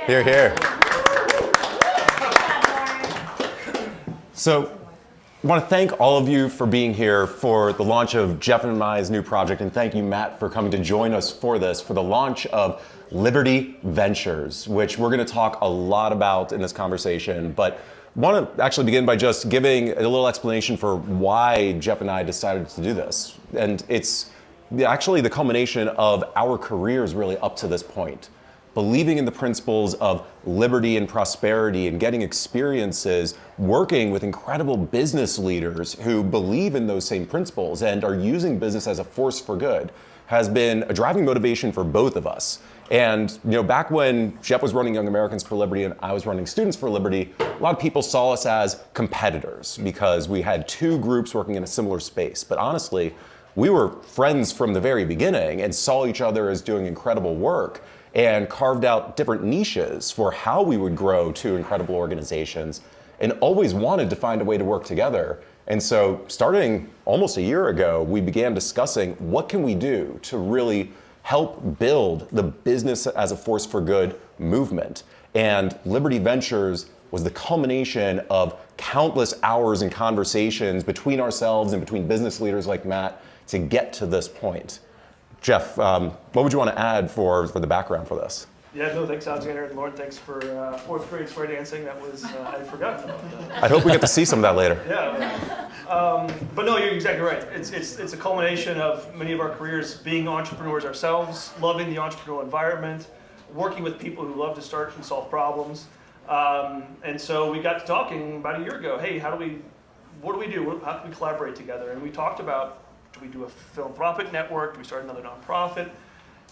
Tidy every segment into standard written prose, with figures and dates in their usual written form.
Here, here. So, I want to thank all of you for being here for the launch of Jeff and I's new project, and thank you, Matt, for coming to join us for this, for the launch of Liberty Ventures, which we're going to talk a lot about in this conversation, but I want to actually begin by just giving a little explanation for why Jeff and I decided to do this. And it's actually the culmination of our careers really up to this point. Believing in the principles of liberty and prosperity and getting experiences working with incredible business leaders who believe in those same principles and are using business as a force for good has been a driving motivation for both of us. And back when Jeff was running Young Americans for Liberty and I was running Students for Liberty, a lot of people saw us as competitors because we had two groups working in a similar space. But honestly, we were friends from the very beginning and saw each other as doing incredible work and carved out different niches for how we would grow to incredible organizations and always wanted to find a way to work together. And so starting almost a year ago, we began discussing what can we do to really help build the business as a force for good movement. And Liberty Ventures was the culmination of countless hours and conversations between ourselves and between business leaders like Matt to get to this point. Jeff, what would you want to add for the background for this? Yeah, no, thanks, Alexander, and Lauren, thanks for fourth grade square dancing. That was, I'd forgotten about that. I hope we get to see some of that later. Yeah, but no, you're exactly right. It's a culmination of many of our careers being entrepreneurs ourselves, loving the entrepreneurial environment, working with people who love to start and solve problems. And so we got to talking about a year ago, hey, what do we do? How can we collaborate together? And we talked about, do we do a philanthropic network? Do we start another nonprofit?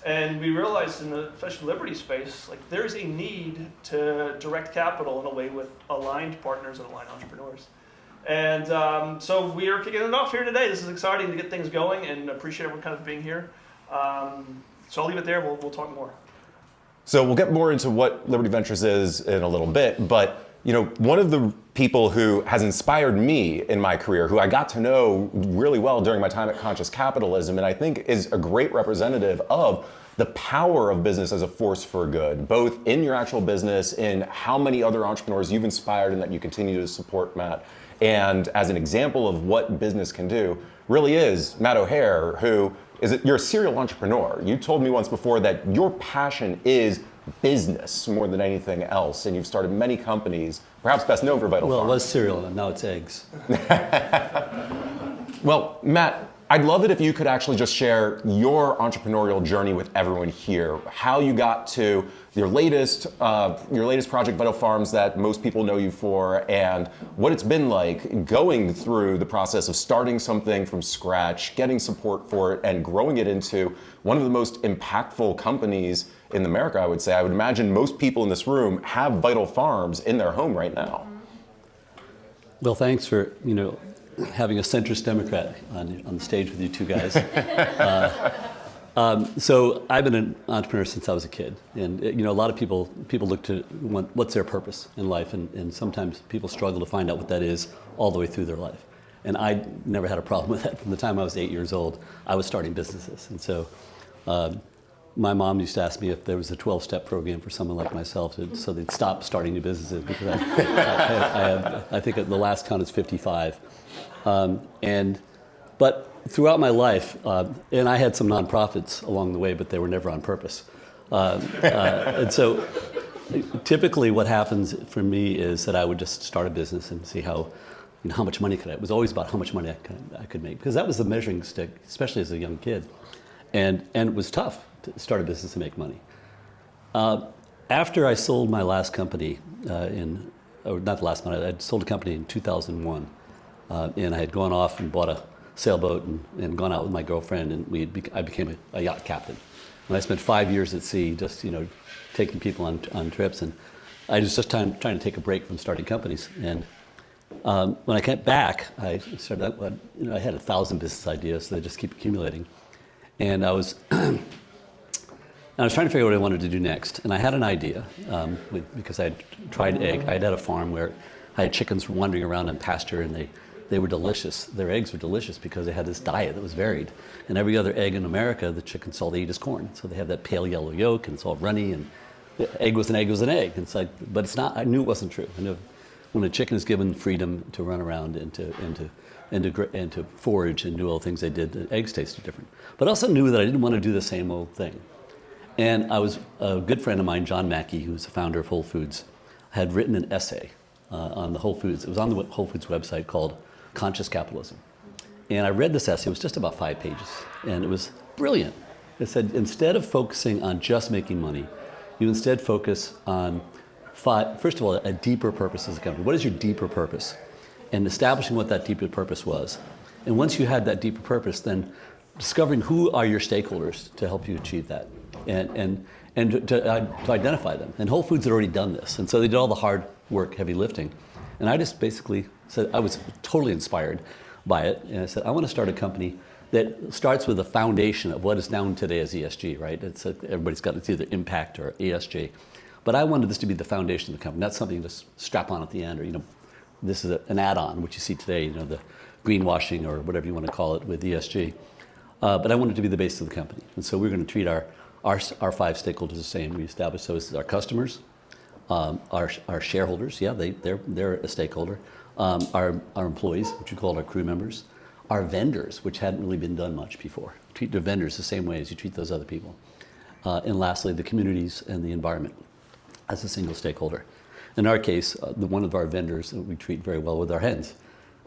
And we realized in the especially Liberty space, like there's a need to direct capital in a way with aligned partners and aligned entrepreneurs. And so we are kicking it off here today. This is exciting to get things going and appreciate everyone kind of being here. So I'll leave it there. We'll talk more. So we'll get more into what Liberty Ventures is in a little bit, but one of the people who has inspired me in my career, who I got to know really well during my time at Conscious Capitalism, and I think is a great representative of the power of business as a force for good, both in your actual business, in how many other entrepreneurs you've inspired and that you continue to support, Matt, and as an example of what business can do, really is Matt O'Hare, you're a serial entrepreneur. You told me once before that your passion is business more than anything else, and you've started many companies, perhaps best known for Vital Farms. Well, it was cereal, and now it's eggs. Well, Matt, I'd love it if you could actually just share your entrepreneurial journey with everyone here, how you got to your latest project, Vital Farms, that most people know you for, and what it's been like going through the process of starting something from scratch, getting support for it, and growing it into one of the most impactful companies in America, I would say. I would imagine most people in this room have Vital Farms in their home right now. Well, thanks for having a centrist Democrat on the stage with you two guys. So I've been an entrepreneur since I was a kid, and a lot of people look to what's their purpose in life, and sometimes people struggle to find out what that is all the way through their life. And I never had a problem with that. From the time I was 8 years old, I was starting businesses, and so my mom used to ask me if there was a 12-step program for someone like myself, so they'd stop starting new businesses, because I think the last count is 55. But throughout my life, and I had some nonprofits along the way, but they were never on purpose. And so typically what happens for me is that I would just start a business and see how much money could I. It was always about how much money I could make, because that was the measuring stick, especially as a young kid. And it was tough to start a business and make money. After I sold my last company not the last one, I sold a company in 2001. And I had gone off and bought a sailboat and gone out with my girlfriend, and I became a yacht captain. And I spent 5 years at sea, just taking people on trips, and I was just trying to take a break from starting companies. And when I came back, I had 1,000 business ideas, so they just keep accumulating. And I was trying to figure out what I wanted to do next, and I had an idea because I had tried egg. I had a farm where I had chickens wandering around in pasture, and they were delicious. Their eggs were delicious because they had this diet that was varied. And every other egg in America, the chickens all they eat is corn. So they have that pale yellow yolk, and it's all runny. And egg was an egg was an egg. It's like, but it's not. I knew it wasn't true. I knew when a chicken is given freedom to run around and to forage and do all the things they did, the eggs tasted different. But I also knew that I didn't want to do the same old thing. And I was a good friend of mine, John Mackey, who's the founder of Whole Foods, had written an essay on the Whole Foods. It was on the Whole Foods website called Conscious Capitalism. And I read this essay. It was just about 5 pages, and it was brilliant. It said, instead of focusing on just making money, you instead focus on first of all, a deeper purpose as a company. What is your deeper purpose? And establishing what that deeper purpose was. And once you had that deeper purpose, then discovering who are your stakeholders to help you achieve that, and to identify them. And Whole Foods had already done this, and so they did all the hard work, heavy lifting. And I just basically said, I was totally inspired by it, and I said, I want to start a company that starts with a foundation of what is known today as ESG, right? Everybody's got, it's either impact or ESG. But I wanted this to be the foundation of the company, not something to strap on at the end, or, this is an add-on, which you see today, the greenwashing or whatever you want to call it with ESG. But I wanted to be the base of the company. And so we're going to treat our 5 stakeholders the same. We established those as our customers, our shareholders, yeah, they're a stakeholder, our employees, which we call our crew members, our vendors, which hadn't really been done much before. Treat the vendors the same way as you treat those other people. And lastly, the communities and the environment as a single stakeholder. In our case, one of our vendors we treat very well with our hens.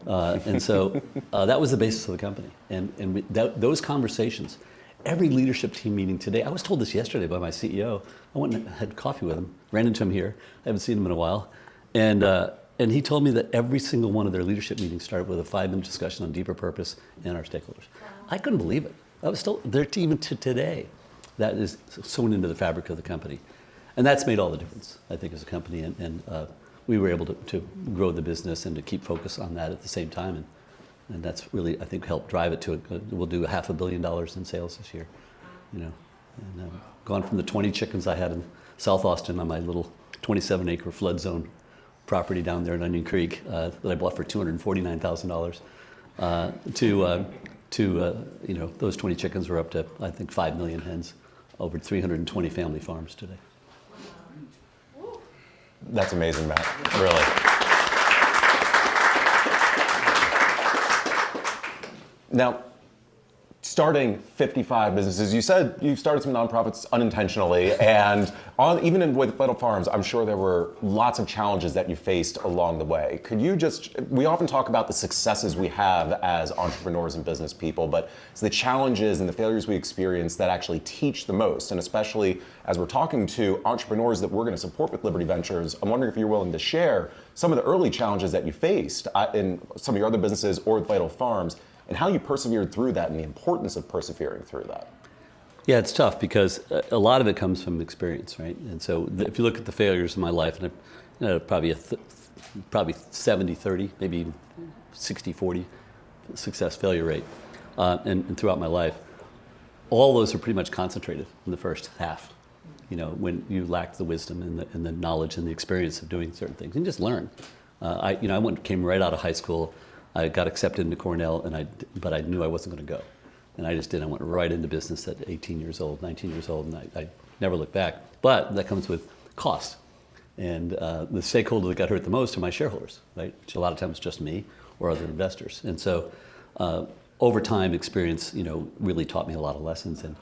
And so that was the basis of the company. And those conversations, every leadership team meeting today, I was told this yesterday by my CEO. I went and had coffee with him, ran into him here. I haven't seen him in a while. And he told me that every single one of their leadership meetings started with a 5-minute discussion on deeper purpose and our stakeholders. I couldn't believe it. I was still there even to today. That is sewn into the fabric of the company. And that's made all the difference, I think, as a company. And we were able to grow the business and to keep focus on that at the same time. And that's really, I think, helped drive it to we'll do $500 million in sales this year. And gone from the 20 chickens I had in South Austin on my little 27-acre flood zone property down there in Onion Creek that I bought for $249,000 to those 20 chickens are up to, I think, 5 million hens, over 320 family farms today. That's amazing, Matt, really. Now, starting 55 businesses, you said you started some nonprofits unintentionally, and even with Vital Farms, I'm sure there were lots of challenges that you faced along the way. We often talk about the successes we have as entrepreneurs and business people, but it's the challenges and the failures we experience that actually teach the most, and especially as we're talking to entrepreneurs that we're going to support with Liberty Ventures, I'm wondering if you're willing to share some of the early challenges that you faced in some of your other businesses or with Vital Farms, and how you persevered through that and the importance of persevering through that. Yeah, it's tough because a lot of it comes from experience, right? And so if you look at the failures in my life, and probably 70-30, maybe even 60-40 success failure rate, and throughout my life, all those are pretty much concentrated in the first half. When you lack the wisdom and the knowledge and the experience of doing certain things, and just learn. I came right out of high school. I got accepted into Cornell, but I knew I wasn't going to go. And I just did. I went right into business at 18 years old, 19 years old, and I never looked back. But that comes with cost. And the stakeholder that got hurt the most are my shareholders, right? Which a lot of times just me or other investors. And so over time, experience, really taught me a lot of lessons, and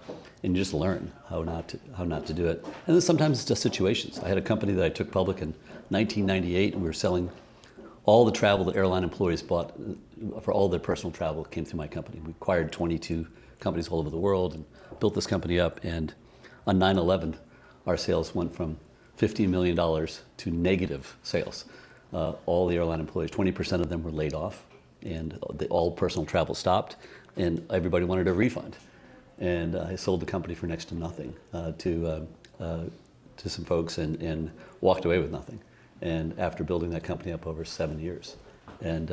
just learn how not to do it. And then sometimes it's just situations. I had a company that I took public in 1998, and we were selling all the travel that airline employees bought for all their personal travel came through my company. We acquired 22 companies all over the world and built this company up. And on 9/11, our sales went from $15 million to negative sales. All the airline employees, 20% of them were laid off, and all personal travel stopped, and everybody wanted a refund. And I sold the company for next to nothing to some folks and walked away with nothing. And after building that company up over 7 years. And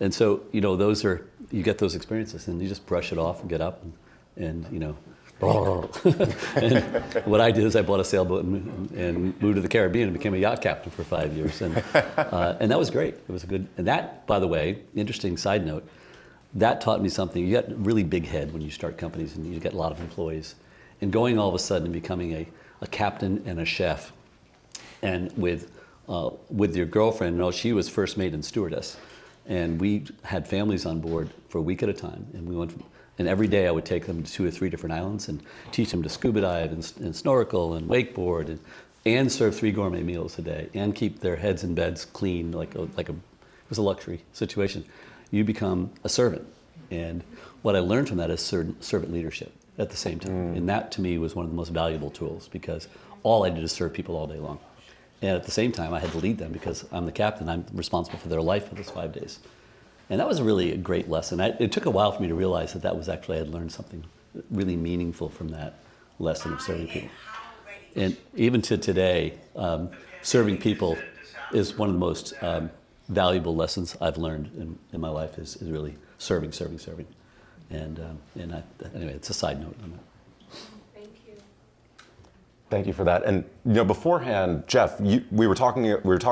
so, you get those experiences and you just brush it off and get up and and what I did is I bought a sailboat and moved to the Caribbean and became a yacht captain for 5 years. And that was great. It was and that, by the way, interesting side note, that taught me something. You get a really big head when you start companies and you get a lot of employees. and going all of a sudden and becoming a captain and a chef, and with your girlfriend, she was first mate and stewardess, and we had families on board for a week at a time, and we went. And every day I would take them to 2 or 3 different islands and teach them to scuba dive and snorkel and wakeboard and serve 3 gourmet meals a day and keep their heads and beds clean it was a luxury situation. You become a servant. And what I learned from that is servant leadership at the same time. And that to me was one of the most valuable tools, because all I did is serve people all day long. And at the same time I had to lead them, because I'm the captain, I'm responsible for their life for those 5 days. And that was really a great lesson. It took a while for me to realize that was actually, I had learned something really meaningful from that lesson of serving people. And even to today, serving people is one of the most valuable lessons I've learned in my life, is really serving. And anyway, it's a side note on that. Thank you for that. And beforehand, Jeff, we were talking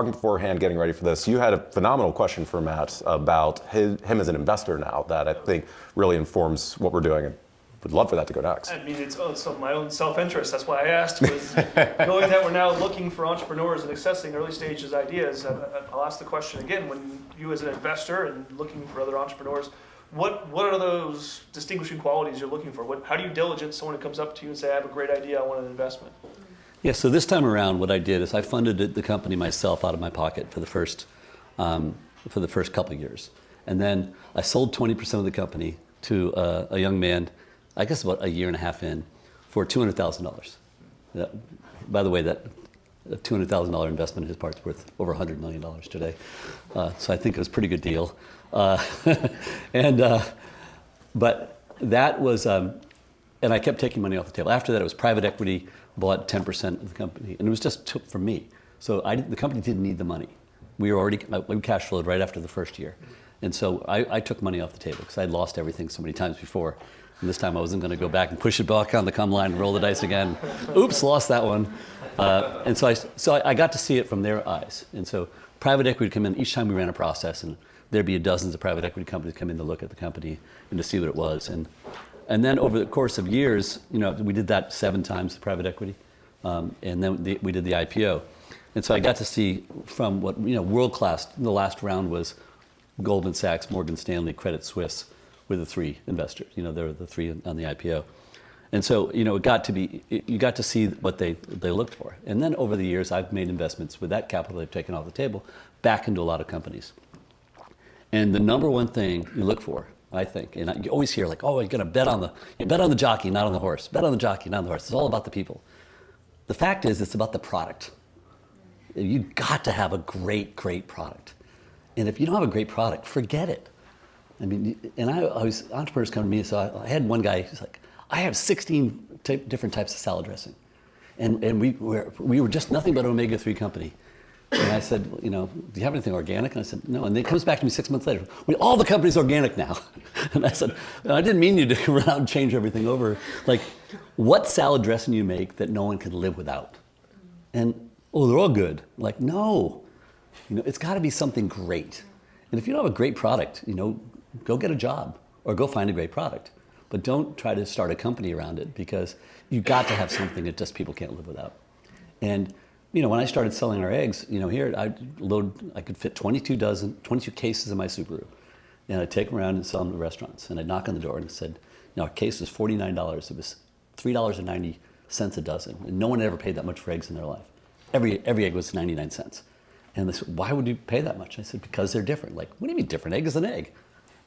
beforehand, getting ready for this. You had a phenomenal question for Matt about him as an investor now that I think really informs what we're doing, and would love for that to go next. I mean, it's also my own self-interest. That's why I asked. Was knowing that we're now looking for entrepreneurs and accessing early stages ideas. I'll ask the question again: when you, as an investor and looking for other entrepreneurs, what are those distinguishing qualities you're looking for? How do you diligence someone who comes up to you and say, "I have a great idea. I want an investment"? Yeah. So this time around, what I did is I funded the company myself out of my pocket for the first couple of years, and then I sold 20% of the company to a young man, I guess about a year and a half in, for $200,000. By the way, that $200,000 investment in his part's worth over $100 million today. So I think it was a pretty good deal. But that was, and I kept taking money off the table. After that, it was private equity, bought 10% of the company, and it was just took from me. So the company didn't need the money. We cash flowed right after the first year. And so I took money off the table because I'd lost everything so many times before. And this time I wasn't going to go back and push it back on the come line and roll the dice again. Oops, lost that one. And so I got to see it from their eyes. And so private equity would come in each time we ran a process, and there'd be dozens of private equity companies come in to look at the company and to see what it was. And then over the course of years, we did that 7 times, the private equity, and then we did the IPO. And so I got to see from what, world class. The last round was Goldman Sachs, Morgan Stanley, Credit Suisse were the 3 investors. They were the 3 on the IPO. And so, you got to see what they looked for. And then over the years, I've made investments with that capital they've taken off the table back into a lot of companies. And the number one thing you look for, I think, and you always hear like, oh, you're going to bet on the jockey, not on the horse. Bet on the jockey, not on the horse. It's all about the people. The fact is, it's about the product. You got to have a great, great product. And if you don't have a great product, forget it. I mean, and entrepreneurs come to me, so I had one guy who's like, I have 16 different types of salad dressing. And we were just nothing but an omega-3 company. And I said, do you have anything organic? And I said, no. And then it comes back to me 6 months later. All the company's organic now. And I said, I didn't mean you to run out and change everything over. Like, what salad dressing do you make that no one can live without? And, they're all good. Like, no. It's got to be something great. And if you don't have a great product, go get a job or go find a great product. But don't try to start a company around it, because you got to have something that just people can't live without. And when I started selling our eggs, here I could fit 22 cases in my Subaru, and I'd take them around and sell them to restaurants. And I'd knock on the door and said, our case was $49. It was $3.90 a dozen, and no one had ever paid that much for eggs in their life. Every egg was 99 cents. And they said, why would you pay that much? I said, because they're different. Like, what do you mean different? Egg is an egg.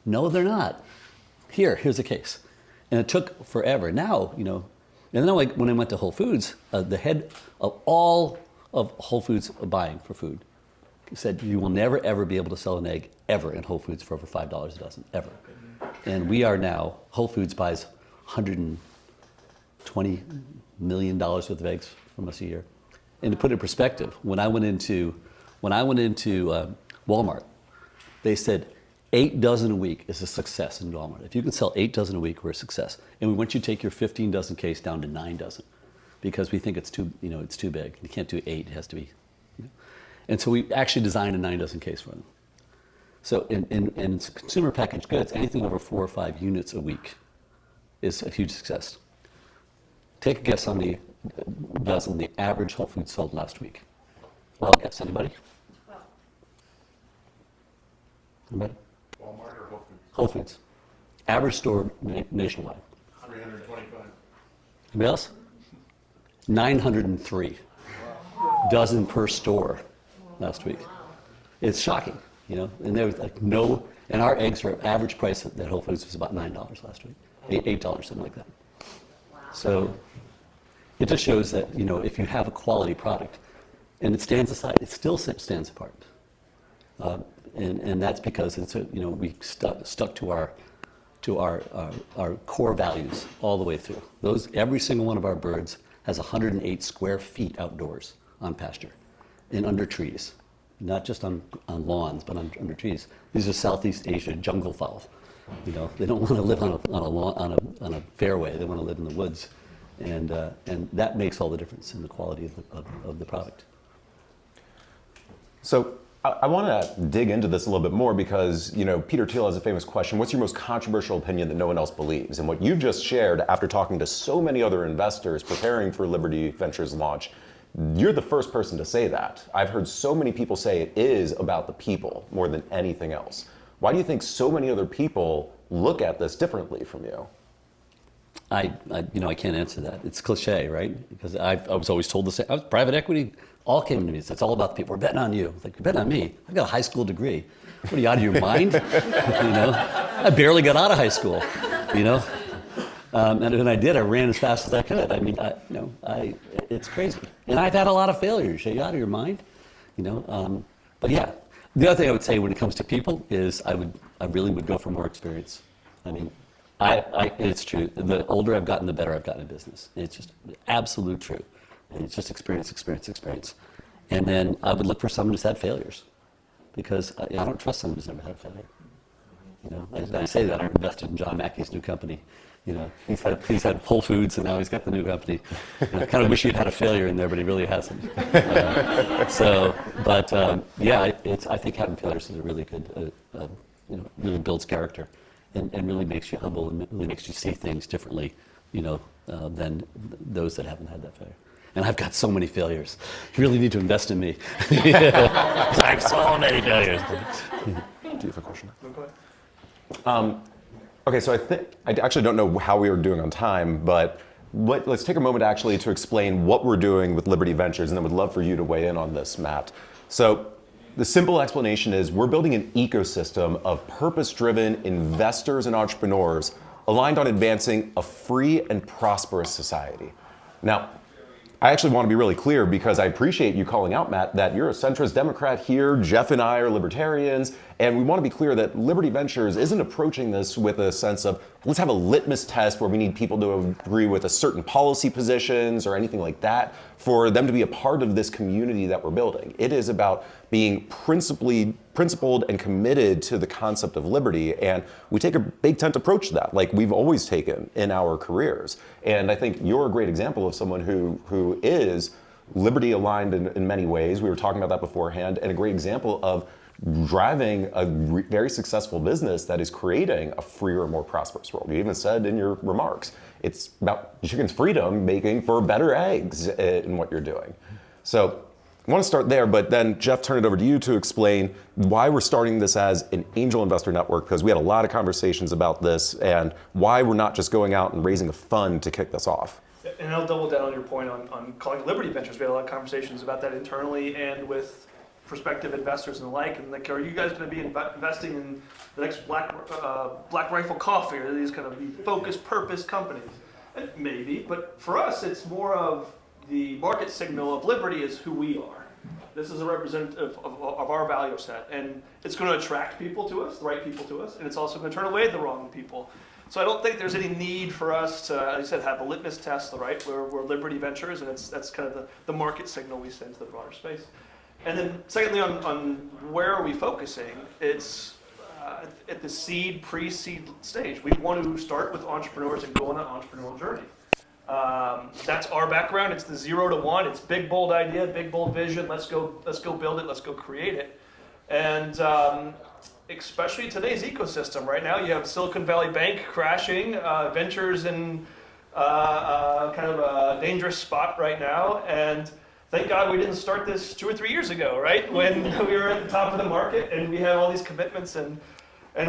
No, they're not. Here's a case. And it took forever. Now, and then when I went to Whole Foods, the head of all of Whole Foods buying for food said, you will never, ever be able to sell an egg ever in Whole Foods for over $5 a dozen, ever. And we are now, Whole Foods buys $120 million worth of eggs from us a year. And to put it in perspective, when I went into Walmart, they said 8 dozen a week is a success in Walmart. If you can sell 8 dozen a week, we're a success. And we want you to take your 15 dozen case down to 9 dozen, because we think it's too big. You can't do 8; it has to be. And so we actually designed a 9 dozen case for them. So in consumer packaged goods, anything over 4 or 5 units a week is a huge success. Take a guess on the average Whole Foods sold last week. Well, guess anybody? Anybody? Walmart or Whole Foods? Whole Foods. Average store nationwide. 325. Anybody else? 903. Dozen per store last week. It's shocking, you know. And there was like no, and our eggs are average price at Whole Foods was about $9 last week, $8, something like that. So it just shows that, you know, if you have a quality product and it stands aside, it still stands apart. And that's because it's we stuck to our core values all the way through. Every single one of our birds has 108 square feet outdoors on pasture and under trees, not just on lawns, but under trees. These are Southeast Asia jungle fowl. You know, they don't want to live on a fairway. They want to live in the woods, and that makes all the difference in the quality of the product. So I want to dig into this a little bit more because, you know, Peter Thiel has a famous question: what's your most controversial opinion that no one else believes? And what you've just shared after talking to so many other investors preparing for Liberty Ventures launch, you're the first person to say that. I've heard so many people say it is about the people more than anything else. Why do you think so many other people look at this differently from you? I can't answer that. It's cliche, right? Because I was always told the same. Private equity all came to me. It's all about the people. We're betting on you. Like, you're betting on me? I've got a high school degree. What are you, out of your mind? I barely got out of high school. And when I did, I ran as fast as I could. I mean, it's crazy. And I've had a lot of failures. Are you out of your mind? But yeah. The other thing I would say when it comes to people is I really would go for more experience. I mean, it's true. The older I've gotten, the better I've gotten in business. It's just absolute truth. It's just experience. And then I would look for someone who's had failures, because I don't trust someone who's never had a failure. I say that I invested in John Mackey's new company. He's had Whole Foods, and now he's got the new company. I kind of wish he'd had a failure in there, but he really hasn't. I think having failures is a really good, really builds character, and really makes you humble, and really makes you see things differently, than those that haven't had that failure. And I've got so many failures. You really need to invest in me. I have so many failures. Do you have a question? No, go ahead. Okay, so I actually don't know how we are doing on time, but let's take a moment actually to explain what we're doing with Liberty Ventures, and then would love for you to weigh in on this, Matt. So the simple explanation is we're building an ecosystem of purpose-driven investors and entrepreneurs aligned on advancing a free and prosperous society. Now, I actually want to be really clear, because I appreciate you calling out, Matt, that you're a centrist Democrat here. Jeff and I are libertarians, and we want to be clear that Liberty Ventures isn't approaching this with a sense of, let's have a litmus test where we need people to agree with a certain policy positions or anything like that for them to be a part of this community that we're building. It is about being principled and committed to the concept of liberty, and we take a big tent approach to that, like we've always taken in our careers. And I think you're a great example of someone who is liberty aligned in many ways. We were talking about that beforehand, and a great example of driving a very successful business that is creating a freer, more prosperous world. You even said in your remarks, it's about chicken's freedom making for better eggs in what you're doing. So I want to start there, but then Jeff, turn it over to you to explain why we're starting this as an angel investor network, because we had a lot of conversations about this, and why we're not just going out and raising a fund to kick this off. And I'll double down on your point on calling it Liberty Ventures. We had a lot of conversations about that internally and with prospective investors and the like. And like, are you guys going to be investing in the next Black Rifle Coffee or these kind of focused purpose companies? And maybe, but for us, it's more of the market signal of Liberty is who we are. This is a representative of our value set, and it's going to attract people to us, the right people to us, and it's also going to turn away the wrong people. So I don't think there's any need for us to, as I said, have a litmus test, right? We're Liberty Ventures, and that's kind of the market signal we send to the broader space. And then secondly, on where are we focusing, it's at the seed, pre-seed stage. We want to start with entrepreneurs and go on that entrepreneurial journey. That's our background. It's the 0 to 1. It's big, bold idea, big, bold vision. Let's go build it. Let's go create it. And especially today's ecosystem. Right now, you have Silicon Valley Bank crashing, ventures in kind of dangerous spot right now, and thank God we didn't start this 2 or 3 years ago, right? When we were at the top of the market and we had all these commitments, and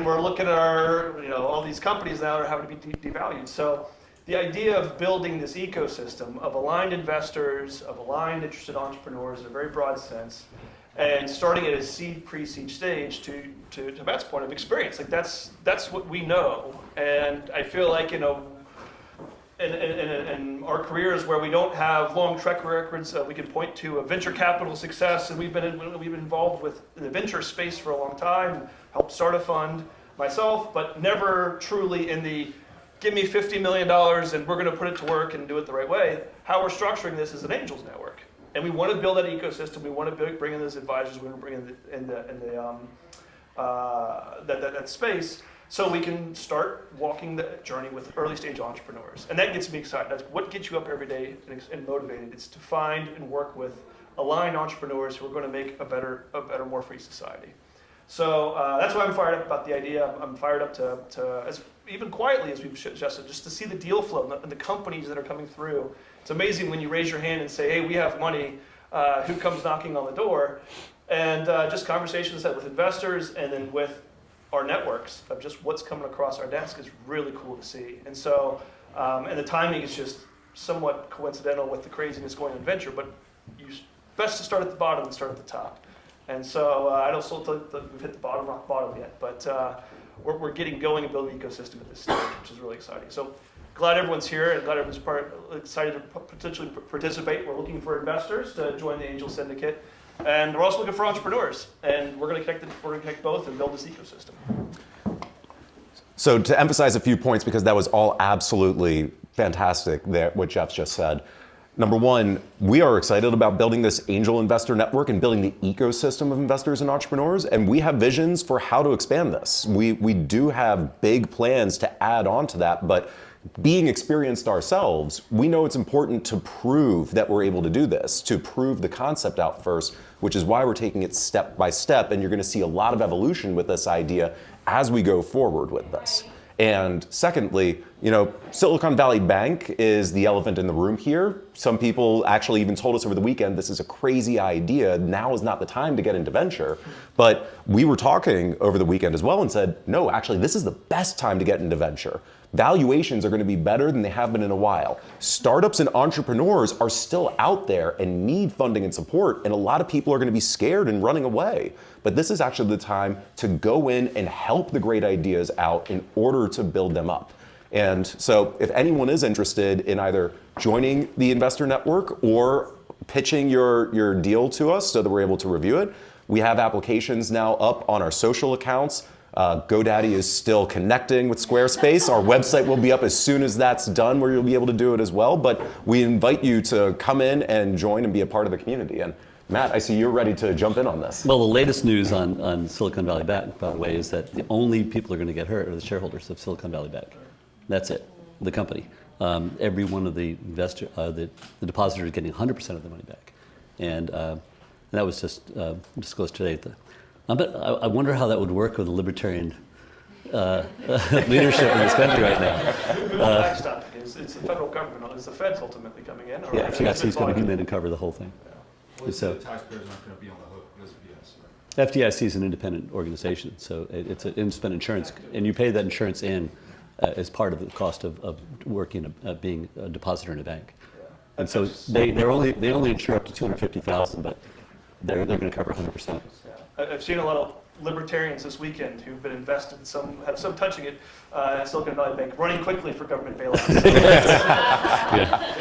we're looking at our, all these companies now are having to be devalued. So the idea of building this ecosystem of aligned investors, of aligned interested entrepreneurs in a very broad sense, and starting at a seed, pre-seed stage to Matt's point of experience, like that's what we know, and I feel like in our careers where we don't have long track records, we can point to a venture capital success, and we've been involved with the venture space for a long time, helped start a fund myself, but never truly in the give me $50 million and we're going to put it to work and do it the right way. How we're structuring this is an angels network. And we want to build that ecosystem. We want to bring in those advisors. We want to bring in that space so we can start walking the journey with early stage entrepreneurs. And that gets me excited. That's what gets you up every day and motivated. It's to find and work with aligned entrepreneurs who are going to make a better, more free society. So that's why I'm fired up about the idea. I'm fired up to as even quietly as we've suggested, just to see the deal flow and the companies that are coming through. It's amazing when you raise your hand and say, hey, we have money, who comes knocking on the door? And just conversations with investors and then with our networks of just what's coming across our desk is really cool to see. And so, and the timing is just somewhat coincidental with the craziness going on in venture, but best to start at the bottom than start at the top. And so I don't still think that we've hit the rock bottom yet, but we're getting going and building an ecosystem at this stage, which is really exciting. So glad everyone's here and glad everyone's excited to potentially participate. We're looking for investors to join the Angel Syndicate, and we're also looking for entrepreneurs. And we're going to connect both and build this ecosystem. So to emphasize a few points, because that was all absolutely fantastic, what Jeff just said. Number one, we are excited about building this angel investor network and building the ecosystem of investors and entrepreneurs, and we have visions for how to expand this. We do have big plans to add on to that, but being experienced ourselves, we know it's important to prove that we're able to do this, to prove the concept out first, which is why we're taking it step by step, and you're going to see a lot of evolution with this idea as we go forward with this. And secondly, Silicon Valley Bank is the elephant in the room here. Some people actually even told us over the weekend, this is a crazy idea. Now is not the time to get into venture. But we were talking over the weekend as well and said, no, actually, this is the best time to get into venture. Valuations are going to be better than they have been in a while. Startups and entrepreneurs are still out there and need funding and support, and a lot of people are going to be scared and running away. But this is actually the time to go in and help the great ideas out in order to build them up. And so if anyone is interested in either joining the investor network or pitching your deal to us so that we're able to review it, we have applications now up on our social accounts. GoDaddy is still connecting with Squarespace. Our website will be up as soon as that's done, where you'll be able to do it as well. But we invite you to come in and join and be a part of the community. And Matt, I see you're ready to jump in on this. Well, the latest news on Silicon Valley Bank, by the way, is that the only people who are going to get hurt are the shareholders of Silicon Valley Bank. That's it, the company. Every one of the the depositors is getting 100% of the money back. And that was just disclosed today. But I wonder how that would work with the libertarian leadership in this country right now. It's the federal government. It's the feds ultimately coming in. Yeah, FDIC is going to come in and cover the whole thing. Well, So the taxpayers aren't going to be on the hook because of yes, right? FDIC is an independent organization, so it's an independent insurance, and you pay that insurance in as part of the cost of working, being a depositor in a bank. And so they only insure up to $250,000, but they're going to cover 100%. I've seen a lot of libertarians this weekend who've been invested, have some touching it at Silicon Valley Bank, running quickly for government bailouts.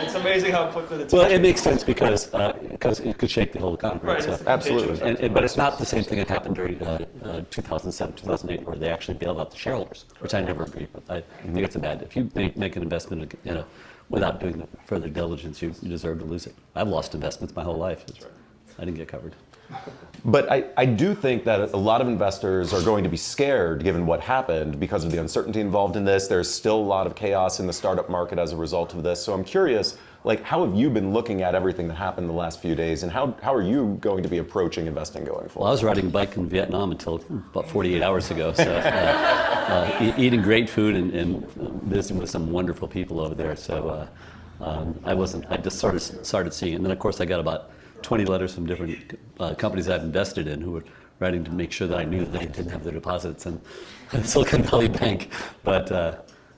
It's amazing how quickly the Well, it makes sense because it could shake the whole economy. Right, So, it's absolutely. but it's not the same thing that happened during 2007, 2008, where they actually bailed out the shareholders, which I never agree with. I think it's a bad. If you make an investment, without doing the further diligence, you deserve to lose it. I've lost investments my whole life. I didn't get covered. But I do think that a lot of investors are going to be scared given what happened because of the uncertainty involved in this. There's still a lot of chaos in the startup market as a result of this. So I'm curious, how have you been looking at everything that happened the last few days, and how are you going to be approaching investing going forward? Well, I was riding a bike in Vietnam until about 48 hours ago, so eating great food and visiting with some wonderful people over there. So I wasn't. I just sort of started seeing it, and then of course I got about 20 letters from different companies I've invested in who were writing to make sure that I knew that they didn't have their deposits in Silicon Valley Bank. But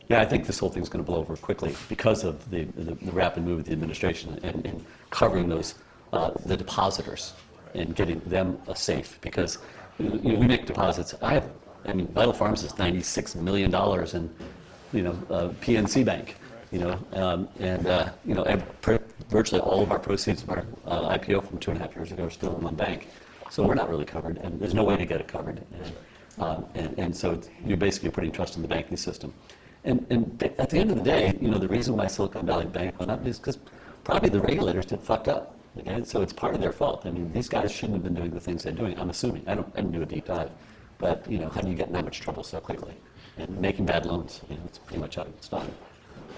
yeah, I think this whole thing's going to blow over quickly because of the rapid move of the administration and covering those the depositors and getting them a safe. Because we make deposits. I mean, Vital Farms is $96 million in PNC Bank. Virtually all of our proceeds from our IPO from 2.5 years ago are still in one bank. So we're not really covered, and there's no way to get it covered. And so you're basically putting trust in the banking system. And at the end of the day, the reason why Silicon Valley Bank went up is because probably the regulators did fucked up. Okay? So it's part of their fault. I mean, these guys shouldn't have been doing the things they're doing, I'm assuming. I didn't do a deep dive. But, how do you get in that much trouble so quickly? And making bad loans, it's pretty much how it's done.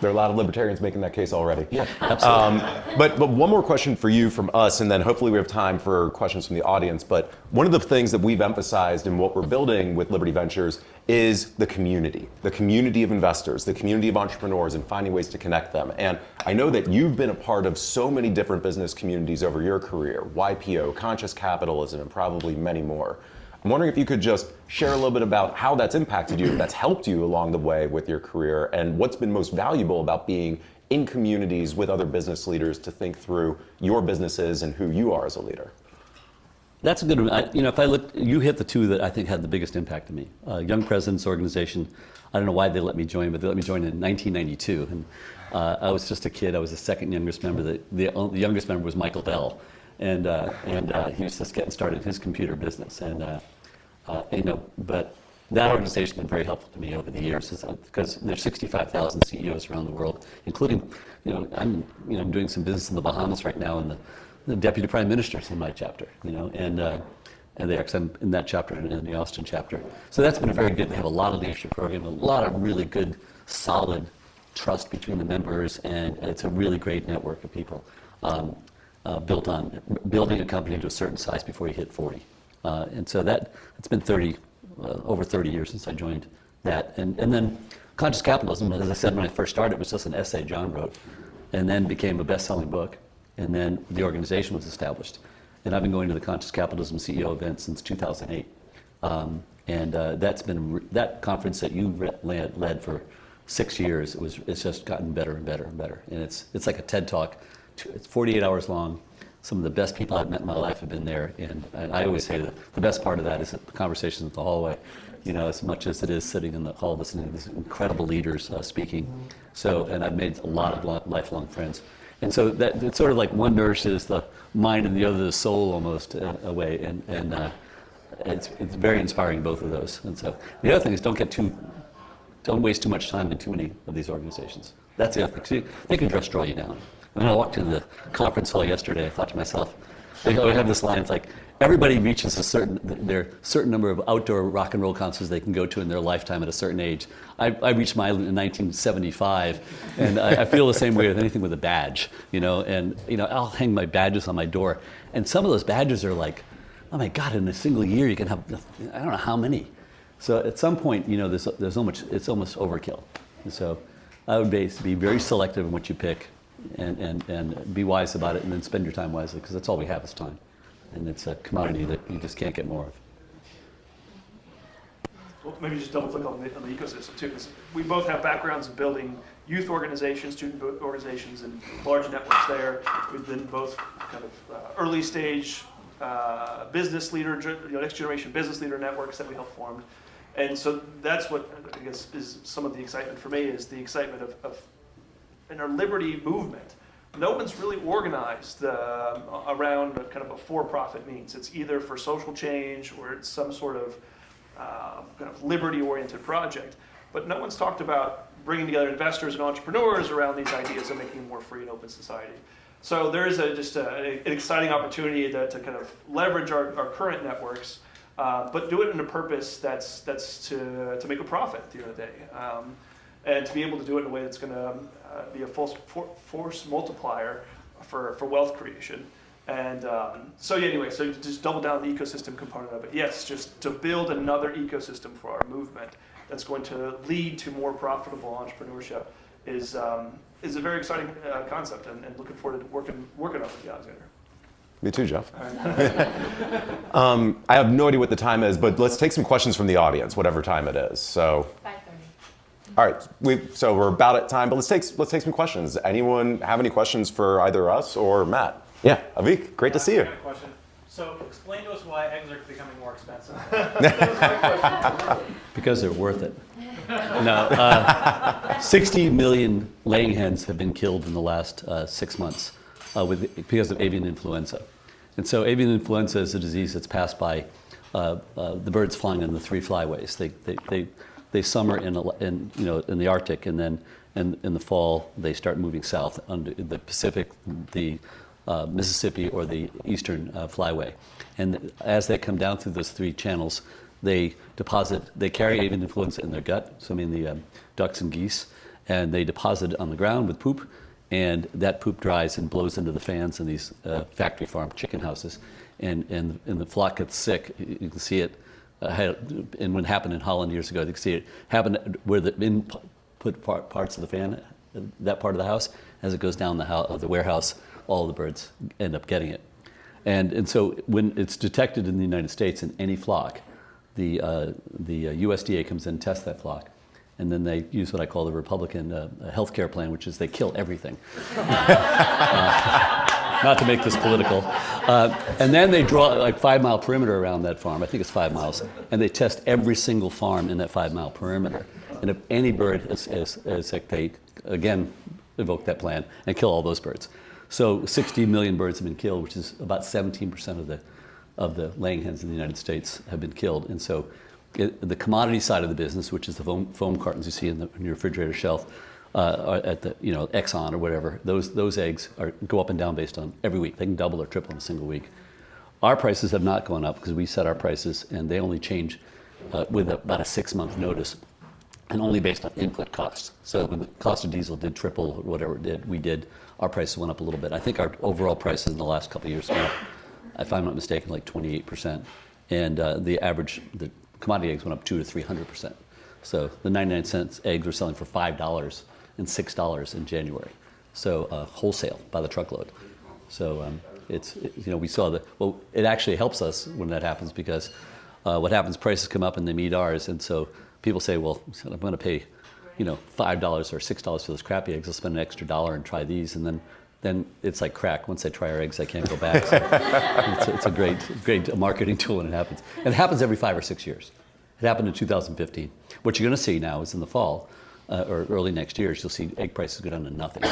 There are a lot of libertarians making that case already. Yeah, absolutely. But one more question for you from us, and then hopefully we have time for questions from the audience. But one of the things that we've emphasized in what we're building with Liberty Ventures is the community of investors, the community of entrepreneurs, and finding ways to connect them. And I know that you've been a part of so many different business communities over your career, YPO, Conscious Capitalism, and probably many more. I'm wondering if you could just share a little bit about how that's impacted you, that's helped you along the way with your career, and what's been most valuable about being in communities with other business leaders to think through your businesses and who you are as a leader. That's a good one. If I look, you hit the two that I think had the biggest impact on me. Young Presidents Organization, I don't know why they let me join, but they let me join in 1992. And I was just a kid. I was the second youngest member. The youngest member was Michael Dell. And he was just getting started in his computer business. But that organization has been very helpful to me over the years because there's 65,000 CEOs around the world, including, I'm doing some business in the Bahamas right now, and the Deputy Prime Minister's in my chapter, and there, because I'm in that chapter and in the Austin chapter. So that's been very good. They have a lot of leadership program, a lot of really good, solid trust between the members, and it's a really great network of people built on building a company to a certain size before you hit 40. And so it's been over 30 years since I joined that. And then Conscious Capitalism, as I said when I first started, was just an essay John wrote, and then became a best-selling book. And then the organization was established. And I've been going to the Conscious Capitalism CEO event since 2008. That's been that conference that you led for 6 years. It's just gotten better and better and better. And it's like a TED Talk. It's 48 hours long. Some of the best people I've met in my life have been there, and I always say that the best part of that is the conversations in the hallway, as much as it is sitting in the hall listening to these incredible leaders speaking. So, and I've made a lot of lifelong friends. And so that it's sort of like one nourishes the mind and the other the soul almost away, and it's very inspiring, both of those. And so the other thing is don't waste too much time in too many of these organizations. That's the other thing. They can just draw you down. When I walked into the conference hall yesterday, I thought to myself, we have this line, it's like, everybody reaches their certain number of outdoor rock and roll concerts they can go to in their lifetime at a certain age. I reached mine in 1975, and I feel the same way with anything with a badge, I'll hang my badges on my door, and some of those badges are like, oh my God, in a single year you can have, I don't know how many. So at some point, it's almost overkill. And so I would be very selective in what you pick, and be wise about it, and then spend your time wisely, because that's all we have is time. And it's a commodity that you just can't get more of. Well, maybe just double click on the ecosystem too, because we both have backgrounds in building youth organizations, student organizations, and large networks there. We've been both kind of early stage business leader, next generation business leader networks that we helped form. And so that's what I guess is some of the excitement for me, is the excitement of in our liberty movement. No one's really organized around kind of a for-profit means. It's either for social change or it's some sort of kind of liberty-oriented project. But no one's talked about bringing together investors and entrepreneurs around these ideas of making a more free and open society. So there is an exciting opportunity to kind of leverage our current networks, but do it in a purpose that's to make a profit at the end of the day. And to be able to do it in a way that's going to be a force multiplier for wealth creation. And so just double down the ecosystem component of it. Yes, just to build another ecosystem for our movement that's going to lead to more profitable entrepreneurship is a very exciting concept, and looking forward to working up with you, Alexander. Me too, Jeff. I have no idea what the time is, but let's take some questions from the audience, whatever time it is. So, 5:30. all right, so we're about at time, but let's take some questions. Anyone have any questions for either us or Matt? Yeah, Avik, great to see I you. got a question. So explain to us why eggs are becoming more expensive. Because they're worth it. No, 60 million laying hens have been killed in the last 6 months because of avian influenza. And so avian influenza is a disease that's passed by the birds flying in the three flyways. They summer in the Arctic, and then in the fall they start moving south under the Pacific, the Mississippi, or the Eastern flyway. And as they come down through those three channels, they carry avian influenza in their gut, so the ducks and geese, and they deposit it on the ground with poop, and that poop dries and blows into the fans in these factory farm chicken houses, and the flock gets sick. You can see it, and when it happened in Holland years ago, you can see it happen where the input parts of the fan, that part of the house, as it goes down the warehouse, all the birds end up getting it. And so when it's detected in the United States in any flock, the USDA comes in and tests that flock, and then they use what I call the Republican health care plan, which is they kill everything. Not to make this political. And then they draw like 5 mile perimeter around that farm. I think it's 5 miles. And they test every single farm in that 5 mile perimeter. And if any bird is sick, they again evoke that plan and kill all those birds. So 60 million birds have been killed, which is about 17% of the laying hens in the United States have been killed. And so the commodity side of the business, which is the foam cartons you see in your refrigerator shelf, at the Exxon or whatever, those eggs go up and down based on every week. They can double or triple in a single week. Our prices have not gone up because we set our prices, and they only change with about a 6-month notice, and only based on input costs. So when the cost of diesel did triple or whatever it did, our prices went up a little bit. I think our overall prices in the last couple of years went up, if I'm not mistaken, like 28%. And the commodity eggs went up 200 to 300%. So the 99-cent eggs were selling for $5 and $6 in January. So wholesale by the truckload. So we saw it actually helps us when that happens, because what happens, prices come up and they meet ours, and so people say, well, I'm going to pay $5 or $6 for those crappy eggs. I'll spend an extra $1 and try these, and then it's like crack. Once they try our eggs, they can't go back. So it's a great marketing tool when it happens. And it happens every 5 or 6 years. It happened in 2015. What you're going to see now is in the fall or early next year, you'll see egg prices go down to nothing.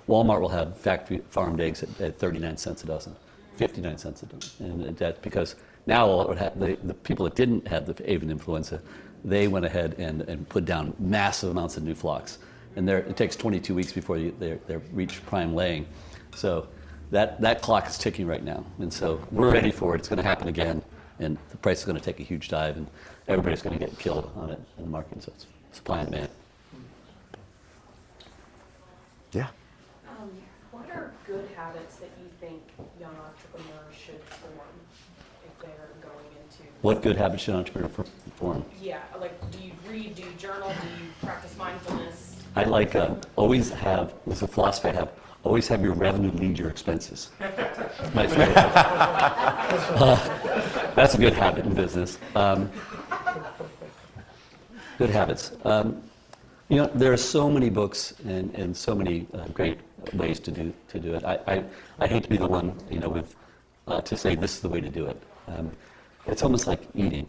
Walmart will have factory farmed eggs at 39 cents a dozen, 59 cents a dozen. And that's because now the people that didn't have the avian influenza, they went ahead and put down massive amounts of new flocks. And it takes 22 weeks before they reach prime laying. So that clock is ticking right now. And so we're ready for it. It's going to happen again. And the price is going to take a huge dive, and everybody's going to get killed on it in the market. So it's supply and demand. Yeah. What are good habits that you think young entrepreneurs should form if they're going into? What good habits should an entrepreneur form? Yeah, like do you read, do you journal, do you practice mindfulness? I like always have, there's a philosophy I have, always have your revenue lead your expenses. My favorite. That's a good habit in business. Good habits. There are so many books and so many great ways to do it. I hate to be the one, to say this is the way to do it. It's almost like eating.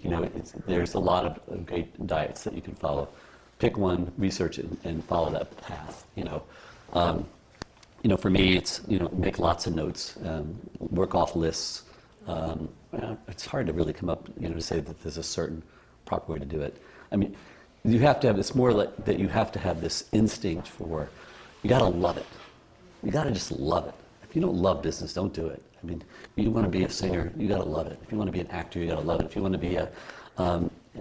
There's a lot of great diets that you can follow. Pick one, research it, and follow that path. For me, it's make lots of notes, work off lists. It's hard to really come up, to say that there's a certain proper way to do it. I mean, you have to have, it's more like that you have to have this instinct for, you got to love it. You got to just love it. If you don't love business, don't do it. I mean, you want to be a singer, you got to love it. If you want to be an actor, you got to love it. If you want to be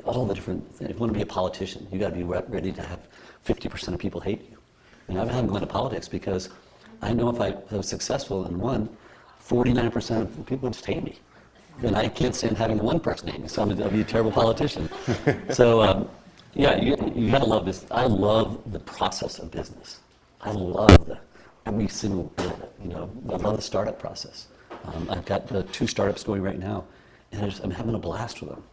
all the different things. If you want to be a politician, you got to be ready to have 50% of people hate you. And I haven't gone to politics because I know if I was successful in one, 49% of people would just hate me. And I can't stand having one person hate me, so I'll be a terrible politician. So Yeah, you gotta love this. I love the process of business. I love every single bit of it. I love the startup process. I've got the 2 startups going right now, and I'm having a blast with them.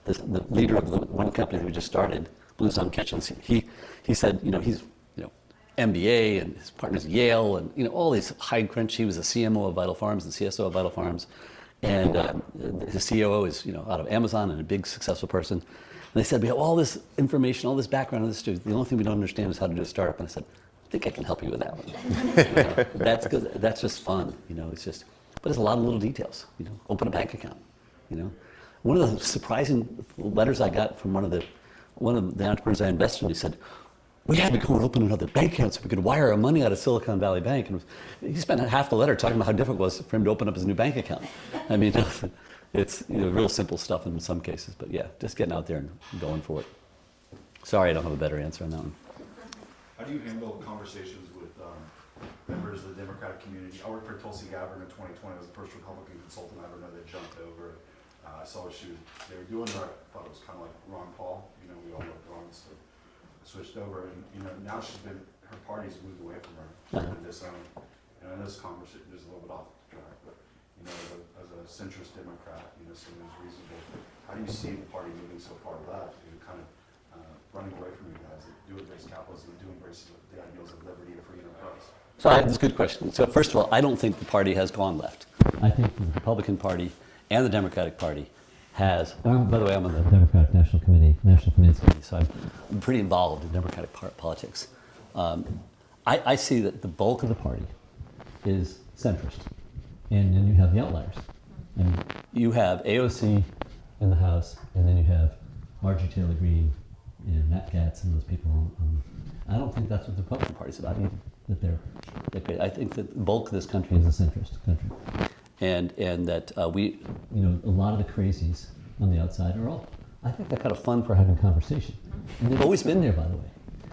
The leader of the one company that we just started, Blue Sun Kitchens, he said, he's MBA and his partner's Yale and all these high crunch. He was the CMO of Vital Farms and CSO of Vital Farms, and his COO is out of Amazon and a big successful person. And they said, we have all this information, all this background on this dude. The only thing we don't understand is how to do a startup. And I said, I think I can help you with that one. That's good. That's just fun. It's just, but it's a lot of little details. Open a bank account. One of the surprising letters I got from one of the entrepreneurs I invested in, he said, we had to go and open another bank account so we could wire our money out of Silicon Valley Bank. And he spent half the letter talking about how difficult it was for him to open up his new bank account. I mean, it's real simple stuff in some cases, but yeah, just getting out there and going for it. Sorry, I don't have a better answer on that one. How do you handle conversations with members of the Democratic community? I worked for Tulsi Gabbard in 2020. I was the first Republican consultant I ever know that jumped over. I saw what they were doing there. I thought it was kind of like Ron Paul. We all loved Ron, so I switched over. And now her party's moved away from her. And disowned. And I know this conversation is a little bit off track, but as a centrist Democrat, someone who's reasonable, how do you see the party moving so far left and kind of running away from you guys that do embrace capitalism, do embrace the ideals of liberty and free enterprise? So that's a good question. So first of all, I don't think the party has gone left. I think the Republican Party and the Democratic Party has, by the way, I'm on the Democratic National Finance Committee, so I'm pretty involved in Democratic politics. I see that the bulk of the party is centrist, and then you have the outliers. And you have AOC in the House, and then you have Marjorie Taylor Greene and Matt Gaetz and those people. I don't think that's what the Republican Party's about either. I think that the bulk of this country is a centrist country, and that a lot of the crazies on the outside are all. I think they're kind of fun for having conversation, and they've always been there, by the way.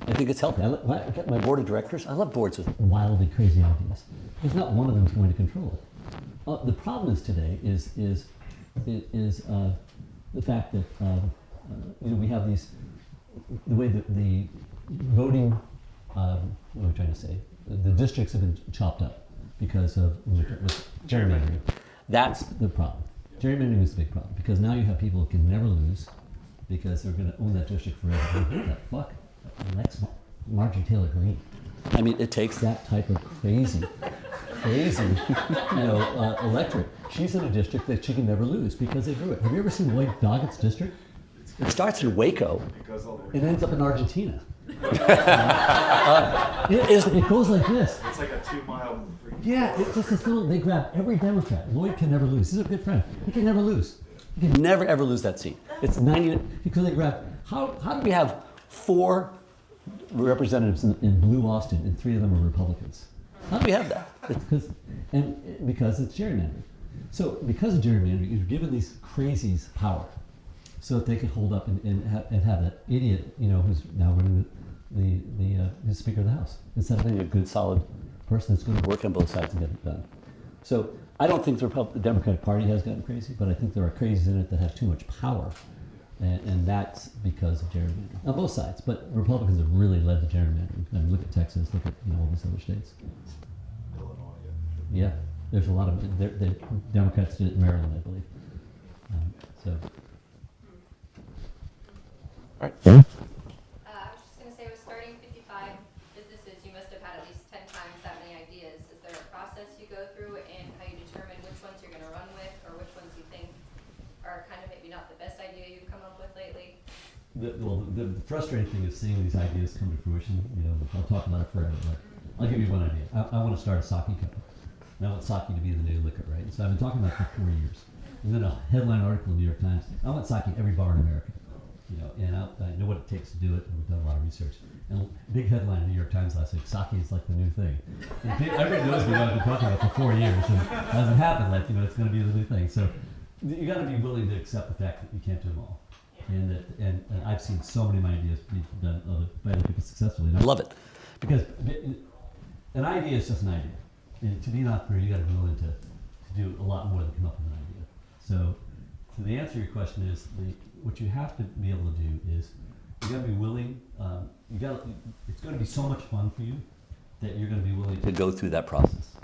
I think it's healthy. I get my board of directors. I love boards with wildly crazy ideas. There's not one of them is going to control it. The problem is today is the fact that we have the way that the voting. What am I trying to say? The districts have been chopped up because of gerrymandering. That's the problem. Gerrymandering is the big problem because now you have people who can never lose because they're going to own that district forever. Who the fuck elects Marjorie Taylor Greene? I mean, it takes that type of crazy electorate. She's in a district that she can never lose because they grew it. Have you ever seen Lloyd Doggett's district? It starts in Waco. It ends up in Argentina. It goes like this. It's like a 2-mile. Yeah, it's just a film. They grab every Democrat. Lloyd can never lose. He's a good friend. He can never lose. He can never ever lose that seat. It's 90 because they grab. How do we have 4 representatives in Blue Austin and 3 of them are Republicans? How do we have that? It's because it's gerrymandering. So because of gerrymandering, you've given these crazies power, so that they could hold up and have that idiot, who's now running the Speaker of the House, instead of having a good, solid person that's going to work on both sides and get it done. So I don't think the Democratic Party has gotten crazy, but I think there are crazies in it that have too much power, and that's because of gerrymandering on both sides. But Republicans have really led the gerrymandering. I mean, look at Texas, look at all these other states. Illinois, yeah. There's a lot of the Democrats did it in Maryland, I believe. All right. I was just going to say, with starting 55 businesses, you must have had at least 10 times that many ideas. Is there a process you go through in how you determine which ones you're going to run with, or which ones you think are kind of maybe not the best idea you've come up with lately? The frustrating thing is seeing these ideas come to fruition. I'll talk about it forever, but I'll give you one idea. I want to start a sake company. And I want sake to be the new liquor, right? So I've been talking about it for 4 years. And then a headline article in the New York Times, I want sake every bar in America. And I know what it takes to do it, and we've done a lot of research. And big headline in the New York Times last week, sake is like the new thing. And everybody knows what I've been talking about for 4 years, and it hasn't happened, it's going to be the new thing. So you got to be willing to accept the fact that you can't do them all. And I've seen so many of my ideas be done by other people successfully, and I love it. Because an idea is just an idea. And to be an entrepreneur, you got to be willing to do a lot more than come up with an idea. So So the answer to your question is what you have to be able to do is you got to be willing. It's going to be so much fun for you that you're going to be willing to go through that process.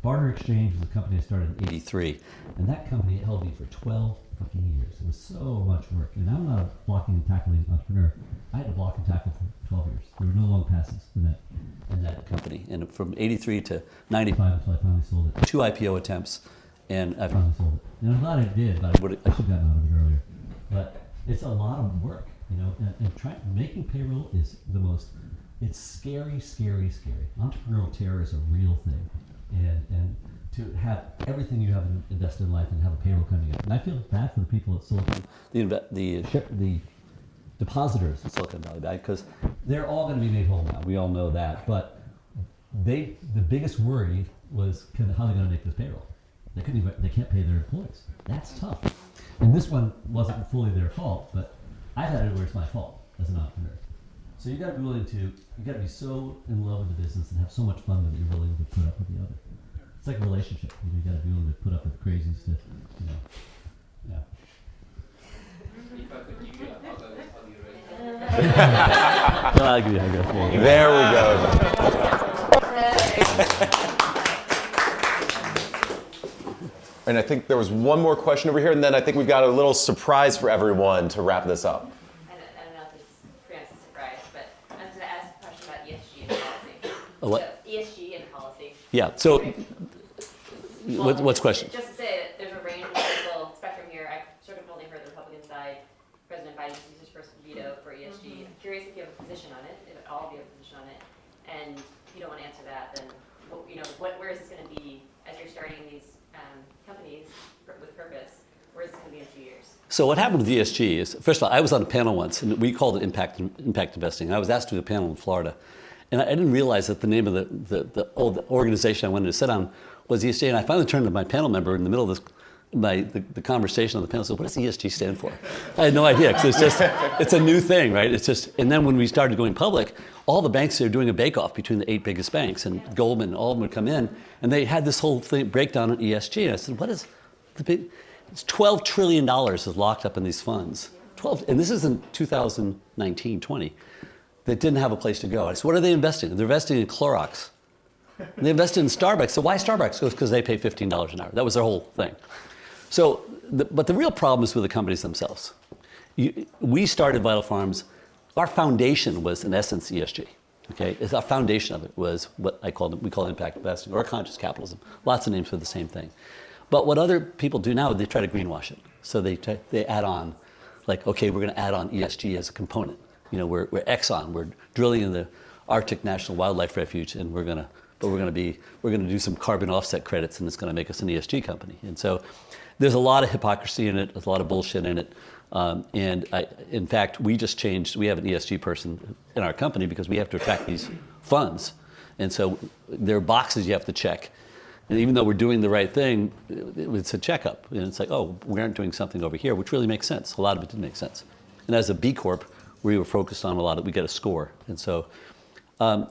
Barter Exchange was a company I started in '83, and that company held me for 12 fucking years. It was so much work, and I'm not a blocking and tackling entrepreneur. I had to block and tackle for 12 years. There were no long passes in that company, and from '83 to '95 until I finally sold it. 2 IPO attempts, and I finally sold it. And I'm glad I did, but I should have gotten out of it earlier. But it's a lot of work, and making payroll is the most. It's scary, scary, scary. Entrepreneurial terror is a real thing, and to have everything you have invested in life and have a payroll coming up. And I feel bad for the people at Silicon, the depositors at Silicon Valley Bank, because they're all going to be made whole now. We all know that, but the biggest worry was how they're going to make this payroll. They can't pay their employees. That's tough. And this one wasn't fully their fault, but I've had it where it's my fault as an entrepreneur. So you got to be willing to. You got to be so in love with the business and have so much fun that you're willing to put up with the other. It's like a relationship. You got to be willing to put up with the crazies to, yeah. If I could give you I'll give you a hug. There we go. And I think there was one more question over here, and then I think we've got a little surprise for everyone to wrap this up. I don't know if this preempts a surprise, but I'm going to ask a question about ESG and policy. A what? So, ESG and policy. Yeah. So, what's the question? Just to say that there's a range of political spectrum here. I've sort of only heard the Republican side. President Biden used his first veto for ESG. I'm curious if you have a position on it, if at all of you have a position on it. And if you don't want to answer that, then where is this going to be as you're starting these companies with purpose? Where is this going to be in a few years? So what happened with ESG is, first of all, I was on a panel once, and we called it impact investing. I was asked to do a panel in Florida, and I didn't realize that the name of the organization I wanted to sit on was ESG. And I finally turned to my panel member in the middle of the conversation on the panel. Said, "What does ESG stand for?" I had no idea, because it's a new thing, right? It's just, and then when we started going public, all the banks are doing a bake-off between the 8 biggest banks, and Goldman, all of them would come in, and they had this whole thing breakdown on ESG. And I said, "What is the big?" It's $12 trillion is locked up in these funds. And this is in 2019, 20. That didn't have a place to go. I said, what are they investing in? They're investing in Clorox. And they invested in Starbucks. So why Starbucks? Goes because they pay $15 an hour. That was their whole thing. So, but the real problem is with the companies themselves. We started Vital Farms. Our foundation was, in essence, ESG. Okay, our foundation of it was what we call impact investing or conscious capitalism. Lots of names for the same thing. But what other people do now, they try to greenwash it. So they add on, like, okay, we're going to add on ESG as a component. We're Exxon. We're drilling in the Arctic National Wildlife Refuge, and we're going to do some carbon offset credits, and it's going to make us an ESG company. And so there's a lot of hypocrisy in it. There's a lot of bullshit in it. In fact, we just changed. We have an ESG person in our company because we have to attract these funds, and so there are boxes you have to check. And even though we're doing the right thing, it's a checkup. And it's like, oh, we aren't doing something over here, which really makes sense. A lot of it did make sense. And as a B Corp, we were focused on a lot of, we get a score. And so, so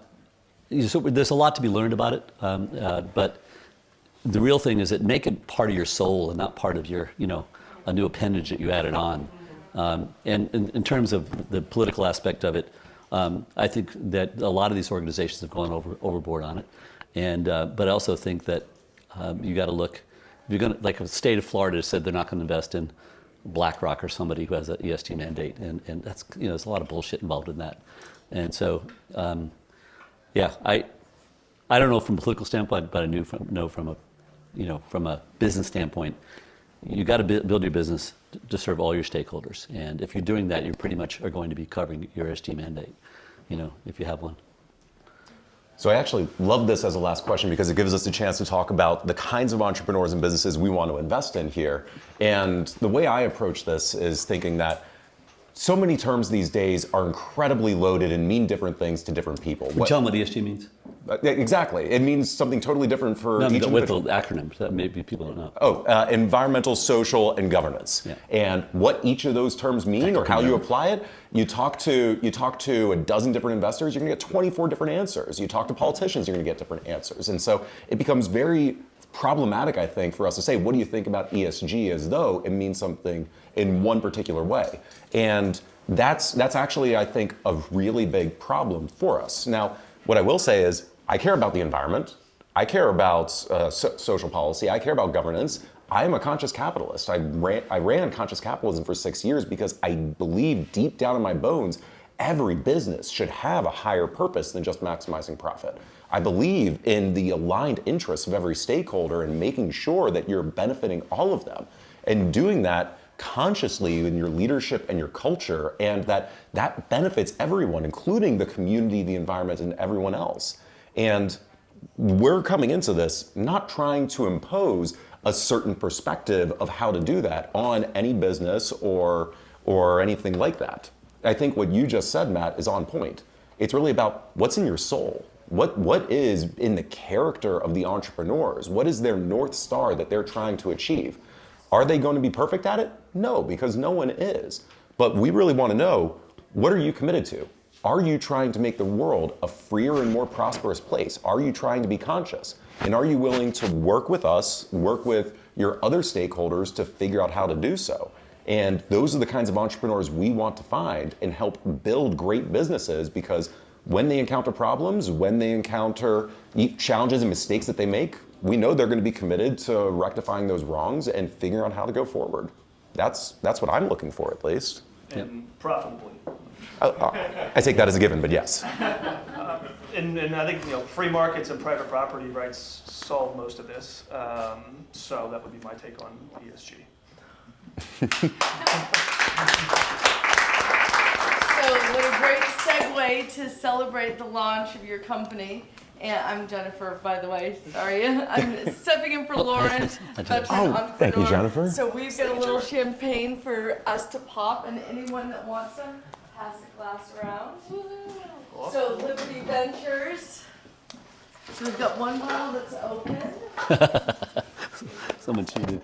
there's a lot to be learned about it. But the real thing is that make it part of your soul and not part of your, a new appendage that you added on. And in terms of the political aspect of it, I think that a lot of these organizations have gone overboard on it. But I also think that you got to look. If you're going to, like the state of Florida said, they're not going to invest in BlackRock or somebody who has an ESG mandate, and that's there's a lot of bullshit involved in that. And so, yeah, I don't know from a political standpoint, but I know from a business standpoint, you got to build your business to serve all your stakeholders. And if you're doing that, you pretty much are going to be covering your ESG mandate, if you have one. So I actually love this as a last question because it gives us a chance to talk about the kinds of entrepreneurs and businesses we want to invest in here. And the way I approach this is thinking that so many terms these days are incredibly loaded and mean different things to different people. Tell them what ESG means. Exactly. It means something totally different for each with individual. the acronym, that maybe people don't know. Environmental, social, and governance. Yeah. And what each of those terms mean or how you apply it, you talk to a dozen different investors, you're going to get 24 different answers. You talk to politicians, you're going to get different answers. And so it becomes very problematic, I think, for us to say, what do you think about ESG, as though it means something in one particular way. And that's actually, I think, a really big problem for us. Now, what I will say is, I care about the environment. I care about social policy. I care about governance. I am a conscious capitalist. I ran conscious capitalism for 6 years because I believe deep down in my bones, every business should have a higher purpose than just maximizing profit. I believe in the aligned interests of every stakeholder and making sure that you're benefiting all of them, and doing that consciously in your leadership and your culture, and that benefits everyone, including the community, the environment, and everyone else. And we're coming into this not trying to impose a certain perspective of how to do that on any business or anything like that. I think what you just said, Matt, is on point. It's really about what's in your soul. What is in the character of the entrepreneurs? What is their North Star that they're trying to achieve? Are they going to be perfect at it? No, because no one is. But we really want to know, what are you committed to? Are you trying to make the world a freer and more prosperous place? Are you trying to be conscious? And are you willing to work with us, work with your other stakeholders to figure out how to do so? And those are the kinds of entrepreneurs we want to find and help build great businesses, because when they encounter problems, when they encounter challenges and mistakes that they make, we know they're going to be committed to rectifying those wrongs and figuring out how to go forward. That's what I'm looking for, at least. And profitably. I take that as a given, but yes. And I think, free markets and private property rights solve most of this. So that would be my take on ESG. So what a great segue to celebrate the launch of your company. And I'm Jennifer, by the way. Sorry, I'm stepping in for Lauren. Thank you, Jennifer. So we've got a little champagne for us to pop, and anyone that wants some, pass the glass around. So Liberty Ventures. So we've got one bottle that's open. Someone cheated.